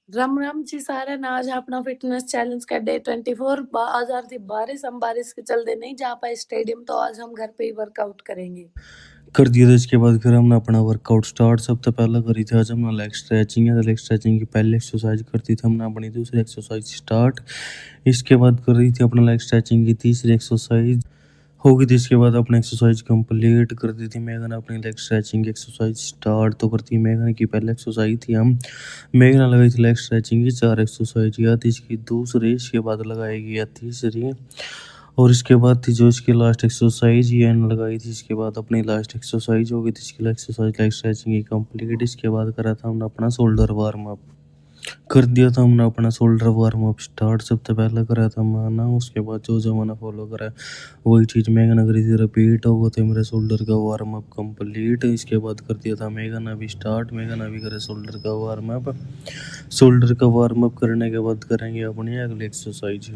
राम राम जी सारे ने आज अपना फिटनेस चैलेंज का डे 24 आज आ रही बारिश। हम बारिश के चलते नहीं जा पाए स्टेडियम, तो आज हम घर पे ही वर्कआउट करेंगे। कर दिया था। इसके बाद फिर हमने अपना वर्कआउट स्टार्ट। सबसे पहले करी थी आज हमने लेग स्ट्रेचिंग है। लेग स्ट्रेचिंग की पहली एक्सरसाइज करती थी हमने अपनी दूसरी एक्सरसाइज स्टार्ट। इसके बाद कर रही थी अपना लेग स्ट्रेचिंग की तीसरी एक्सरसाइज होगी थी। इसके बाद अपनी एक्सरसाइज कंप्लीट कर दी थी मेघा ने अपनी लेग स्ट्रेचिंग की एक्सरसाइज स्टार्ट। तो करती मेघा ने की पहले एक्सरसाइज थी हम मेघा ने लगाई थी लेग स्ट्रेचिंग की 4 एक्सरसाइज या थी इसकी दूसरी। इसके बाद लगाएगी या तीसरी और इसके बाद थी जो इसकी लास्ट एक्सरसाइज ये लगाई थी। इसके बाद अपनी लास्ट एक्सरसाइज होगी थी इसकी एक्सरसाइज लेग स्ट्रेचिंग की कंप्लीट। इसके बाद करा था हमने अपना शोल्डर वार्म अप। कर दिया था हमने अपना शोल्डर वार्म अप स्टार्ट। सबसे पहले करा था मैंने, उसके बाद जो जो मैंने फॉलो करा वही चीज़ मेघा ने करी थी रिपीट। हो गए थे मेरे शोल्डर का वार्म अप कंप्लीट। इसके बाद कर दिया था मेघा ने भी स्टार्ट। मेघा ने भी करे शोल्डर का वार्म अप। शोल्डर का वार्म अप करने के बाद करेंगे अपनी अगली एक्सरसाइज।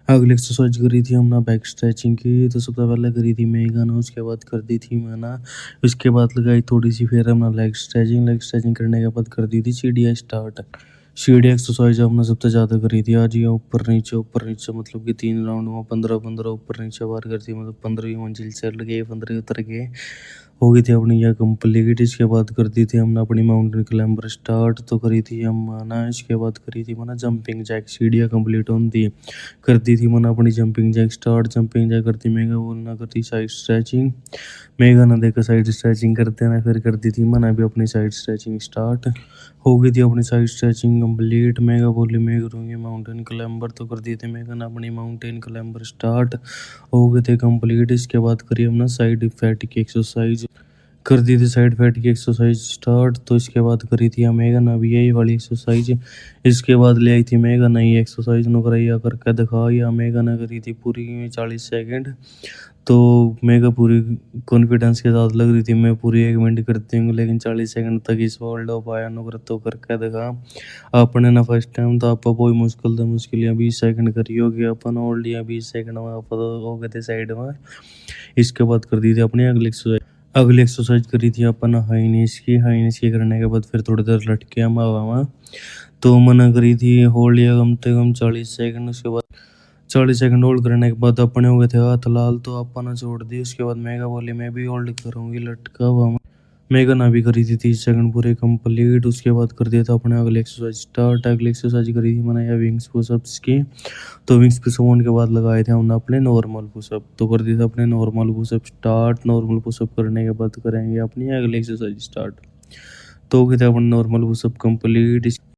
अगली एक्सरसाइज करी थी हमने बैक स्ट्रेचिंग की। तो सबसे पहले करी थी मेघा ने, उसके बाद कर दी थी मैंने। उसके बाद लगाई थोड़ी सी फिर हमने लेग स्ट्रेचिंग। लेग स्ट्रेचिंग करने के बाद कर दी थी सीढ़ियाँ स्टार्ट। सीढ़ी एक्सरसाइज हमने सबसे ज़्यादा करी थी आज। ये ऊपर नीचे मतलब कि 3 राउंड में 15-15 ऊपर नीचे बार करती, मतलब 15वीं मंजिल चढ़ गए 15 उतर गए। हो गई थी अपनी यह कंप्लीट। इसके बाद कर दी थी हमने अपनी माउंटेन क्लाइंबर स्टार्ट। तो करी थी हम ना, इसके बाद करी थी मैंने जंपिंग जैक। सीढ़ियाँ कंप्लीट होती कर दी थी मैंने अपनी jumping jack start. Jumping jack करती मेघा, बोलना करती साइड स्ट्रेचिंग। मेघा ने देखा साइड स्ट्रेचिंग करते ना, फिर कर दी थी मैंने भी अपनी साइड स्ट्रेचिंग स्टार्ट। हो गई थी अपनी साइड स्ट्रेचिंग कंप्लीट। मेघा बोली मैं करूँगी माउंटेन क्लाइंबर। तो कर दी थी मेघा ने अपनी माउंटेन क्लाइंबर स्टार्ट। हो गए थे कंप्लीट। इसके बाद करी हमने साइड फैट की एक्सरसाइज। कर दी थी साइड फैट की एक्सरसाइज स्टार्ट। तो इसके बाद करी थी मेघा ने भी यही वाली एक्सरसाइज। इसके बाद ले आई थी मेघा ने ये एक्सरसाइज नो कराइया करके दिखा। या मेघा ने करी थी पूरी 40 सेकंड। तो मेघा पूरी कॉन्फिडेंस के साथ लग रही थी मैं पूरी 1 मिनट करती हूँ, लेकिन 40 सेकंड तक इस होल्ड हो पाया नो कर तो करके दिखा। अपने ना फर्स्ट टाइम तो आप कोई मुश्किल तो मुश्किल या 20 सेकंड करी होगी अपन होल्ड या 20 सेकंड में आप हो गए थे साइड में। इसके बाद कर दी थी अपनी अगली एक्सरसाइज। अगली एक्सरसाइज करी थी अपन हाई नीस की। हाई नीस की करने के बाद फिर थोड़ी देर लटके हम हवा में। तो मना करी थी होल्ड या कम से कम 40 सेकंड। उसके बाद 40 सेकंड होल्ड करने के बाद अपने हो गए थे हाथ लाल। तो अपन छोड़ दी। उसके बाद मेघा बोली मैं भी होल्ड करूंगी लटका हुआ में। मेघा ने भी करी थी 30 सेकंड पूरे कंप्लीट। उसके बाद कर दिया था अपने अगले एक्सरसाइज स्टार्ट। अगली एक्सरसाइज करी थी मैंने या विंग्स पुशअप्स की। तो विंग्स पुशअप के बाद लगाए थे हमने अपने नॉर्मल पुशअप। तो कर दिया था अपने normal pushup start. Normal pushup करने के बाद करेंगे अपनी अगली एक्सरसाइज स्टार्ट। तो हो गए थे अपने नॉर्मल पुशअप कंप्लीट।